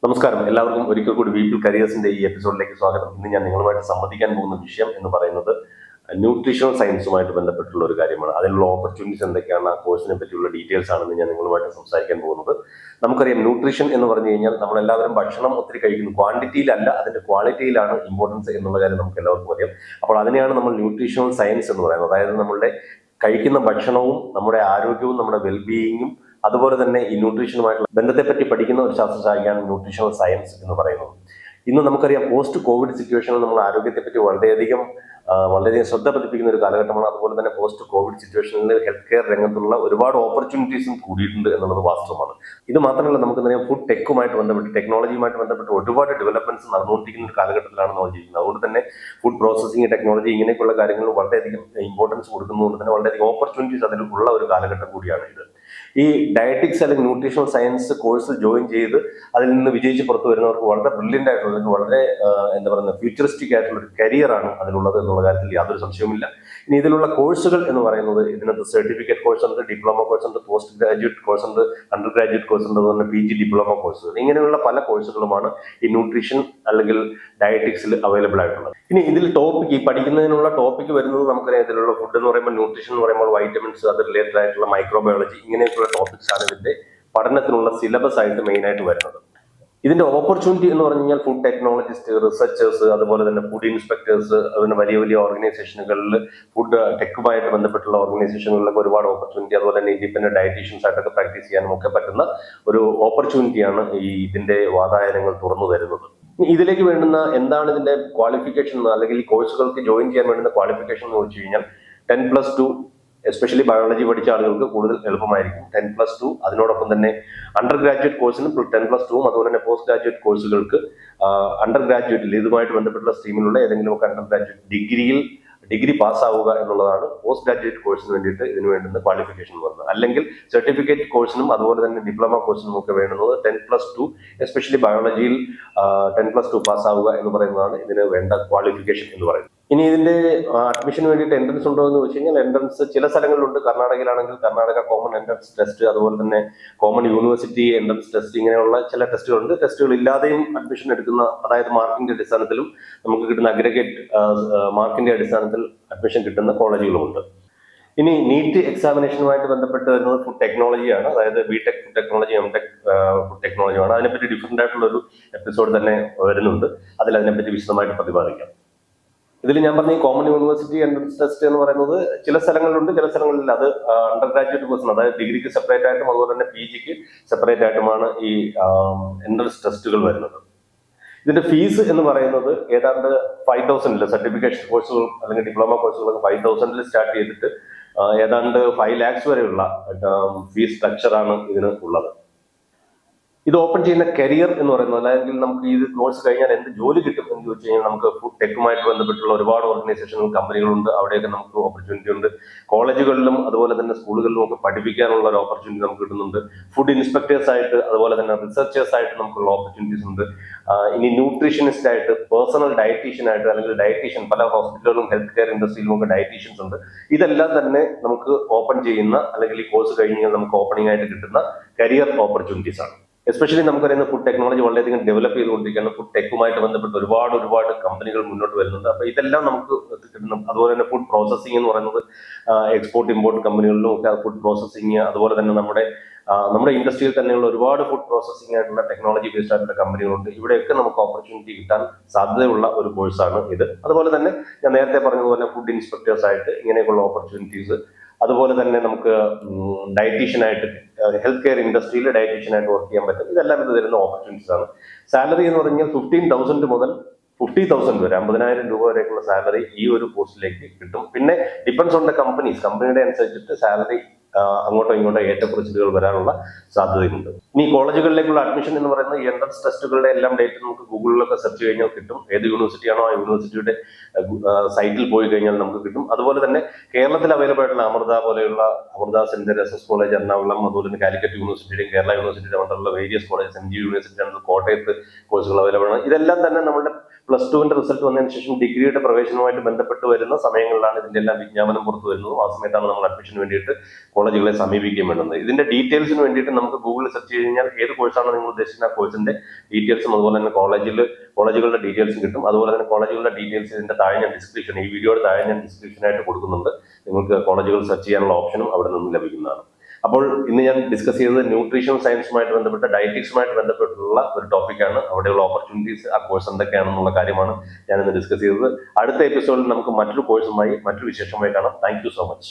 നമസ്കാരം, എല്ലാവർക്കും ഒരിക്കൽ കൂടി വീപ്പിൾ കരിയേഴ്സിന്റെ ഈ എപ്പിസോഡിലേക്ക് സ്വാഗതം. ഇന്ന് ഞാൻ നിങ്ങളുമായിട്ട് സംവദിക്കാൻ പോകുന്ന വിഷയം എന്ന് പറയുന്നത് ന്യൂട്രീഷണൽ സയൻസുമായിട്ട് ബന്ധപ്പെട്ടുള്ള ഒരു കാര്യമാണ്. അതിനുള്ള ഓപ്പർച്യൂണിറ്റീസ് എന്തൊക്കെയാണ്, ആ കോഴ്സിനെ പറ്റിയുള്ള ഡീറ്റെയിൽസ് ആണ് ഞാൻ നിങ്ങളുമായിട്ട് സംസാരിക്കാൻ പോകുന്നത്. നമുക്കറിയാം, ന്യൂട്രീഷൻ എന്ന് പറഞ്ഞു കഴിഞ്ഞാൽ നമ്മളെല്ലാവരും ഭക്ഷണം ഒത്തിരി കഴിക്കുന്നു, ക്വാണ്ടിറ്റിയിലല്ല അതിന്റെ ക്വാളിറ്റിയിലാണ് ഇമ്പോർട്ടൻസ് എന്നുള്ള കാര്യം നമുക്ക് എല്ലാവർക്കും അറിയാം. അപ്പോൾ അതിനെയാണ് നമ്മൾ ന്യൂട്രീഷണൽ സയൻസ് എന്ന് പറയുന്നത്. അതായത് നമ്മളുടെ കഴിക്കുന്ന ഭക്ഷണവും നമ്മുടെ ആരോഗ്യവും നമ്മുടെ വെൽബീയിങ്ങും അതുപോലെ തന്നെ ഈ ന്യൂട്രീഷനുമായിട്ടുള്ള ബന്ധത്തെപ്പറ്റി പഠിക്കുന്ന ഒരു ശാസ്ത്രശാഖയാണ് ന്യൂട്രീഷണൽ സയൻസ് എന്ന് പറയുന്നത്. ഇന്ന് നമുക്കറിയാം, പോസ്റ്റ് കോവിഡ് സിറ്റുവേഷനിൽ നമ്മൾ ആരോഗ്യത്തെപ്പറ്റി വളരെയധികം ശ്രദ്ധ പതിപ്പിക്കുന്ന ഒരു കാലഘട്ടമാണ്. അതുപോലെ തന്നെ പോസ്റ്റ് കോവിഡ് സിറ്റുവേഷനിൽ ഹെൽത്ത് കെയർ രംഗത്തുള്ള ഒരുപാട് ഓപ്പർച്യൂണിറ്റീസും കൂടിയിട്ടുണ്ട് എന്നുള്ളത് വാസ്തവമാണ്. ഇത് മാത്രമല്ല, നമുക്കറിയാം ഫുഡ് ടെക്കുമായിട്ട് ബന്ധപ്പെട്ട് ടെക്നോളജിയുമായിട്ട് ബന്ധപ്പെട്ട് ഒരുപാട് ഡെവലപ്മെന്റ്സ് നടന്നുകൊണ്ടിരിക്കുന്ന ഒരു കാലഘട്ടത്തിലാണ് നമ്മൾ ജീവിക്കുന്നത്. അതുകൊണ്ട് തന്നെ ഫുഡ് പ്രോസസ്സിംഗ് ടെക്നോളജി ഇങ്ങനെയൊക്കെയുള്ള കാര്യങ്ങൾ വളരെയധികം ഇമ്പോർട്ടൻസ് കൊടുക്കുന്നതുകൊണ്ട് തന്നെ വളരെയധികം ഓപ്പർച്യൂണിറ്റീസ് അതിലുള്ള ഒരു കാലഘട്ടം കൂടിയാണ് ഇത്. ഈ ഡയറ്റിക്സ് അല്ലെങ്കിൽ ന്യൂട്രീഷണൽ സയൻസ് കോഴ്സ് ജോയിൻ ചെയ്ത് അതിൽ നിന്ന് വിജയിച്ച് പുറത്തു വരുന്നവർക്ക് വളരെ ബ്രില്യൻ്റ് ആയിട്ടുള്ള, വളരെ ഫ്യൂച്ചറിസ്റ്റിക് ആയിട്ടുള്ള ഒരു കരിയറാണ് അതിലുള്ളത് എന്നുള്ള കാര്യത്തിൽ യാതൊരു സംശയവുമില്ല. ഇനി ഇതിലുള്ള കോഴ്സുകൾ എന്ന് പറയുന്നത്, ഇതിനകത്ത് സർട്ടിഫിക്കറ്റ് കോഴ്സ് ഉണ്ട്, ഡിപ്ലോമ കോഴ്സ് ഉണ്ട്, പോസ്റ്റ് ഗ്രാജുവേറ്റ് കോഴ്സ് ഉണ്ട്, അണ്ടർ ഗ്രാജുവേറ്റ് കോഴ്സ് ഉണ്ട്, അതുപോലെ PG ഡിപ്ലോമ കോഴ്സുകൾ, ഇങ്ങനെയുള്ള പല കോഴ്സുകളുമാണ് ഈ ന്യൂട്രീഷൻ അല്ലെങ്കിൽ ഡയറ്റിക്സിൽ അവൈലബിൾ ആയിട്ടുള്ളത്. ഇനി ഇതിൽ ടോപ്പിക്, ഈ പഠിക്കുന്നതിനുള്ള ടോപ്പിക് വരുന്നത് നമുക്കറിയാം. ഇതിലുള്ള ഫുഡ് എന്ന് പറയുമ്പോൾ, ന്യൂട്രീഷൻ എന്ന് പറയുമ്പോൾ വൈറ്റമിൻസ്, അത് റിലേറ്റഡ് ആയിട്ടുള്ള മൈക്രോബയോളജി, ഇങ്ങനെയൊക്കെയുള്ള ടോപ്പിക്സ് ആണ് ഇതിന്റെ പഠനത്തിനുള്ള സിലബസ് ആയിട്ട് മെയിൻ ആയിട്ട് വരുന്നത്. ഇതിന്റെ ഓപ്പർച്യൂണിറ്റി എന്ന് പറഞ്ഞു കഴിഞ്ഞാൽ ഫുഡ് ടെക്നോളജിസ്റ്റ്, റിസർച്ചേഴ്സ്, അതുപോലെ തന്നെ ഫുഡ് ഇൻസ്പെക്ടേഴ്സ്, അതിന് വലിയ വലിയ ഓർഗനൈസേഷനുകളിൽ ഫുഡ് ടെക്കുമായിട്ട് ബന്ധപ്പെട്ടുള്ള ഓർഗനൈസേഷനുകളിലൊക്കെ ഒരുപാട് ഓപ്പർച്യൂണിറ്റി, അതുപോലെ തന്നെ ഇൻഡിപെൻഡന്റ് ഡയറ്റീഷ്യൻസ് ആയിട്ടൊക്കെ പ്രാക്ടീസ് ചെയ്യാനും ഒക്കെ പറ്റുന്ന ഒരു ഓപ്പർച്യൂണിറ്റിയാണ് ഇതിന്റെ വാതായനങ്ങൾ തുറന്നു തരുന്നത്. ഇതിലേക്ക് വേണ്ടുന്ന എന്താണ് ഇതിന്റെ ക്വാളിഫിക്കേഷൻ, അല്ലെങ്കിൽ ഈ കോഴ്സുകൾക്ക് ജോയിൻ ചെയ്യാൻ വേണ്ടുന്ന ക്വാളിഫിക്കേഷൻ എന്ന് വെച്ച് കഴിഞ്ഞാൽ 10+2, എസ്പെഷ്യലി ബയോളജി പഠിച്ച ആളുകൾക്ക് കൂടുതൽ എളുപ്പമായിരിക്കും 10+2. അതിനോടൊപ്പം തന്നെ അണ്ടർ ഗ്രാജുവേറ്റ് കോഴ്സിന് 10+2, അതുപോലെ തന്നെ പോസ്റ്റ് ഗ്രാജുവേറ്റ് കോഴ്സുകൾക്ക് അണ്ടർ ഗ്രാജുവേറ്റിൽ ഇതുമായിട്ട് ബന്ധപ്പെട്ടുള്ള സ്ട്രീമിലുള്ള ഏതെങ്കിലും ഒക്കെ അണ്ടർ ഗ്രാജുവേറ്റ് ഡിഗ്രി പാസ്സാവുക എന്നുള്ളതാണ് പോസ്റ്റ് ഗ്രാജുവേറ്റ് കോഴ്സിന് വേണ്ടിയിട്ട് ഇതിന് വേണ്ടുന്ന ക്വാളിഫിക്കേഷൻ എന്ന് പറയുന്നത്. അല്ലെങ്കിൽ സർട്ടിഫിക്കറ്റ് കോഴ്സിനും അതുപോലെ തന്നെ ഡിപ്ലോമ കോഴ്സിനും ഒക്കെ വേണ്ടുന്നത് 10+2, എസ്പെഷ്യലി ബയോളജിയിൽ 10+2 പാസ്സാവുക എന്ന് പറയുന്നതാണ് ഇതിന് വേണ്ട ക്വാളിഫിക്കേഷൻ എന്ന് പറയുന്നത്. ഇനി ഇതിന്റെ അഡ്മിഷന് വേണ്ടിയിട്ട് എൻട്രൻസ് ഉണ്ടോ എന്ന് വെച്ച് കഴിഞ്ഞാൽ, എൻട്രൻസ് ചില സ്ഥലങ്ങളിലുണ്ട്. കർണാടകയിലാണെങ്കിൽ കർണാടക കോമൺ എൻട്രൻസ് ടെസ്റ്റ്, അതുപോലെ തന്നെ കോമൺ യൂണിവേഴ്സിറ്റി എൻട്രൻസ് ടെസ്റ്റ്, ഇങ്ങനെയുള്ള ചില ടെസ്റ്റുകളുണ്ട്. ടെസ്റ്റുകൾ ഇല്ലാതെയും അഡ്മിഷൻ എടുക്കുന്ന, അതായത് മാർക്കിന്റെ അടിസ്ഥാനത്തിലും നമുക്ക് കിട്ടുന്ന അഗ്രഗേറ്റ് മാർക്കിന്റെ അടിസ്ഥാനത്തിൽ അഡ്മിഷൻ കിട്ടുന്ന കോളേജുകളുമുണ്ട്. ഇനി നീറ്റ് എക്സാമിനേഷനുമായിട്ട് ബന്ധപ്പെട്ട് വരുന്നത് ഫുഡ് ടെക്നോളജിയാണ്. അതായത് BTech food technology, MTech food ടെക്നോളജിയാണ്. അതിനെപ്പറ്റി ഡിഫറെന്റ് ആയിട്ടുള്ള ഒരു എപ്പിസോഡ് തന്നെ വരുന്നുണ്ട്. അതിനെപ്പറ്റി വിശദമായിട്ട് പ്രതിപാദിക്കാം. ഇതിൽ ഞാൻ പറഞ്ഞ കോമൺ യൂണിവേഴ്സിറ്റി എൻട്രൻസ് ടെസ്റ്റ് എന്ന് പറയുന്നത് ചില സ്ഥലങ്ങളിലുണ്ട്, ചില സ്ഥലങ്ങളിൽ അത് അണ്ടർ ഗ്രാജുവേറ്റ് കോഴ്സിന്, അതായത് ഡിഗ്രിക്ക് സെപ്പറേറ്റ് ആയിട്ടും അതുപോലെ തന്നെ PGക്ക് സെപ്പറേറ്റ് ആയിട്ടുമാണ് ഈ എൻട്രൻസ് ടെസ്റ്റുകൾ വരുന്നത്. ഇതിന്റെ ഫീസ് എന്ന് പറയുന്നത് ഏതാണ്ട് 5,000, സർട്ടിഫിക്കേഷൻ കോഴ്സുകൾ അല്ലെങ്കിൽ ഡിപ്ലോമ കോഴ്സുകളൊക്കെ 5,000 സ്റ്റാർട്ട് ചെയ്തിട്ട് ഏതാണ്ട് 5 lakhs വരെയുള്ള ഫീസ് സ്ട്രക്ചറാണ് ഇതിന് ഉള്ളത്. ഇത് ഓപ്പൺ ചെയ്യുന്ന കരിയർ എന്ന് പറയുന്നത്, അല്ലെങ്കിൽ നമുക്ക് ഈ കോഴ്സ് കഴിഞ്ഞാൽ എന്ത് ജോലി കിട്ടും എന്ന് ചോദിച്ചു കഴിഞ്ഞാൽ, നമുക്ക് ഫുഡ് ടെക്കുമായിട്ട് ബന്ധപ്പെട്ടുള്ള ഒരുപാട് ഓർഗനൈസേഷനുകൾ, കമ്പനികളുണ്ട്. അവിടെയൊക്കെ നമുക്ക് ഓപ്പർച്യൂണിറ്റി ഉണ്ട്. കോളേജുകളിലും അതുപോലെ തന്നെ സ്കൂളുകളിലും ഒക്കെ പഠിപ്പിക്കാനുള്ള ഒരു ഓപ്പർച്യൂണിറ്റി നമുക്ക് കിട്ടുന്നുണ്ട്. ഫുഡ് ഇൻസ്പെക്ടേഴ്സ് ആയിട്ട്, അതുപോലെ തന്നെ റിസർച്ചേഴ്സ് ആയിട്ട് നമുക്കുള്ള ഓപ്പർച്യൂണിറ്റീസ് ഉണ്ട്. ഇനി ന്യൂട്രീഷനിസ്റ്റ് ആയിട്ട്, പേഴ്സണൽ ഡയറ്റീഷ്യൻ ആയിട്ട്, അല്ലെങ്കിൽ ഡയറ്റീഷ്യൻ, പല ഹോസ്പിറ്റലുകളും ഹെൽത്ത് കെയർ ഇൻഡസ്ട്രിയിലും ഒക്കെ ഡയറ്റീഷ്യൻസ് ഉണ്ട്. ഇതെല്ലാം തന്നെ നമുക്ക് ഓപ്പൺ ചെയ്യുന്ന, അല്ലെങ്കിൽ ഈ കോഴ്സ് കഴിഞ്ഞാൽ നമുക്ക് ഓപ്പണിംഗ് ആയിട്ട് കിട്ടുന്ന കരിയർ ഓപ്പർച്യൂണിറ്റീസ് ആണ്. എസ്പെഷ്യലി നമുക്കറിയുന്ന ഫുഡ് ടെക്നോളജി വളരെയധികം ഡെവലപ്പ് ചെയ്തുകൊണ്ടിരിക്കുകയാണ്. ഫുഡ് ടെക്കുമായിട്ട് ബന്ധപ്പെട്ട് ഒരുപാട് കമ്പനികൾ മുന്നോട്ട് വരുന്നുണ്ട്. അപ്പൊ ഇതെല്ലാം നമുക്ക് കിട്ടുന്നു. അതുപോലെ തന്നെ ഫുഡ് പ്രോസസ്സിംഗ് എന്ന് പറയുന്നത് എക്സ്പോർട്ട് ഇമ്പോർട്ട് കമ്പനികളിലും ഒക്കെ ഫുഡ് പ്രോസസ്സിംഗ്, അതുപോലെ തന്നെ നമ്മുടെ ഇൻഡസ്ട്രിയിൽ തന്നെയുള്ള ഒരുപാട് ഫുഡ് പ്രോസസ്സിംഗ് ആയിട്ടുള്ള ടെക്നോളജി ബേസ്ഡ് ആയിട്ടുള്ള കമ്പനികളുണ്ട്. ഇവിടെയൊക്കെ നമുക്ക് ഓപ്പർച്യൂണിറ്റി കിട്ടാൻ സാധ്യതയുള്ള ഒരു കോഴ്സാണ് ഇത്. അതുപോലെ തന്നെ ഞാൻ നേരത്തെ പറഞ്ഞതുപോലെ ഫുഡ് ഇൻസ്പെക്ടേഴ്സ് ആയിട്ട് ഇങ്ങനെയൊക്കെയുള്ള ഓപ്പർച്യൂണിറ്റീസ്, അതുപോലെ തന്നെ നമുക്ക് ഡയറ്റീഷ്യനായിട്ട്, ഹെൽത്ത് കെയർ ഇൻഡസ്ട്രിയിൽ ഡയറ്റീഷ്യനായിട്ട് വർക്ക് ചെയ്യാൻ പറ്റും. ഇതെല്ലാം ഇത് തരുന്ന ഓപ്പർച്യൂണിറ്റീസ് ആണ്. സാലറി എന്ന് പറഞ്ഞാൽ 15,000 മുതൽ 50,000 വരെ, 50,000 രൂപ വരെയൊക്കെയുള്ള സാലറി ഈ ഒരു പോസ്റ്റിലേക്ക് കിട്ടും. പിന്നെ ഡിപ്പെൻഡ്സ് ഓൺ ദ കമ്പനിയുടെ അനുസരിച്ചിട്ട് സാലറി അങ്ങോട്ടോ ഇങ്ങോട്ടോ ഏറ്റക്കുറച്ചിലുകൾ വരാനുള്ള സാധ്യതയുണ്ട്. ഇനി കോളേജുകളിലേക്കുള്ള അഡ്മിഷൻ എന്ന് പറയുന്നത് ഈ എൻട്രൻസ് ടെസ്റ്റുകളുടെ എല്ലാം ഡേറ്റ് നമുക്ക് ഗൂഗിളിലൊക്കെ സെർച്ച് കഴിഞ്ഞാൽ കിട്ടും. ഏത് യൂണിവേഴ്സിറ്റിയാണോ ആ യൂണിവേഴ്സിറ്റിയുടെ സൈറ്റിൽ പോയി കഴിഞ്ഞാൽ നമുക്ക് കിട്ടും. അതുപോലെ തന്നെ കേരളത്തിൽ അവൈലബിൾ ആയിട്ടുള്ള Amrita centre, SS college Ernakulam, അതുപോലെ തന്നെ കാലിക്കറ്റ് യൂണിവേഴ്സിറ്റിയുടെയും കേരള യൂണിവേഴ്സിറ്റിയുടെ അണ്ടറുള്ള വേരിയസ് കോളേജ്, MG യൂണിവേഴ്സിറ്റി കോട്ടയത്ത് കോഴ്സുകൾ അവൈലബിൾ ആണ്. ഇതെല്ലാം തന്നെ നമ്മുടെ +2 റിസൾട്ട് വന്നതിന് ശേഷം ഡിഗ്രിയുടെ പ്രവേശനവുമായിട്ട് ബന്ധപ്പെട്ട് വരുന്ന സമയങ്ങളിലാണ് ഇതിന്റെ എല്ലാം വിജ്ഞാപനം പുറത്തു വരുന്നതും. ആ സമയത്താണ് നമ്മൾ അഡ്മിഷന് വേണ്ടിയിട്ട് കോളേജുകളെ സമീപിക്കുകയും വേണ്ടുന്നത്. ഇതിന്റെ ഡീറ്റെയിൽസിന് വേണ്ടിയിട്ട് നമുക്ക് ഗൂഗിളിൽ സെർച്ച് ചെയ്ത് കഴിഞ്ഞാൽ ഏത് കോഴ്സാണ് നിങ്ങൾ ഉദ്ദേശിക്കുന്ന ആ കോഴ്സിന്റെ ഡീറ്റെയിൽസും അതുപോലെ തന്നെ കോളേജുകളുടെ ഡീറ്റെയിൽസും കിട്ടും. അതുപോലെ തന്നെ കോളേജുകളുടെ ഡീറ്റെയിൽസ് ഇതിന്റെ താഴെ ഞാൻ ഡിസ്ക്രിപ്ഷൻ, ഈ വീഡിയോയുടെ താഴെ ഞാൻ ഡിസ്ക്രിപ്ഷനായിട്ട് കൊടുക്കുന്നുണ്ട്. നിങ്ങൾക്ക് കോളേജുകൾ സെർച്ച് ചെയ്യാനുള്ള ഓപ്ഷനും അവിടെ നിന്ന് ലഭിക്കുന്നതാണ്. അപ്പോൾ ഇന്ന് ഞാൻ ഡിസ്കസ് ചെയ്തത് ന്യൂട്രീഷൻ സയൻസുമായിട്ട് ബന്ധപ്പെട്ട ഡയറ്റിക്സുമായിട്ട് ബന്ധപ്പെട്ടുള്ള ഒരു ടോപ്പിക്കാണ്. അവിടെയുള്ള ഓപ്പർച്യൂണിറ്റീസ്, ആ കോഴ്സ് എന്തൊക്കെയാണെന്നുള്ള കാര്യമാണ് ഞാനിന്ന് ഡിസ്കസ് ചെയ്തത്. അടുത്ത എപ്പിസോഡിൽ നമുക്ക് മറ്റൊരു കോഴ്സുമായി മറ്റൊരു വിശേഷമായി കാണാം. Thank you so much.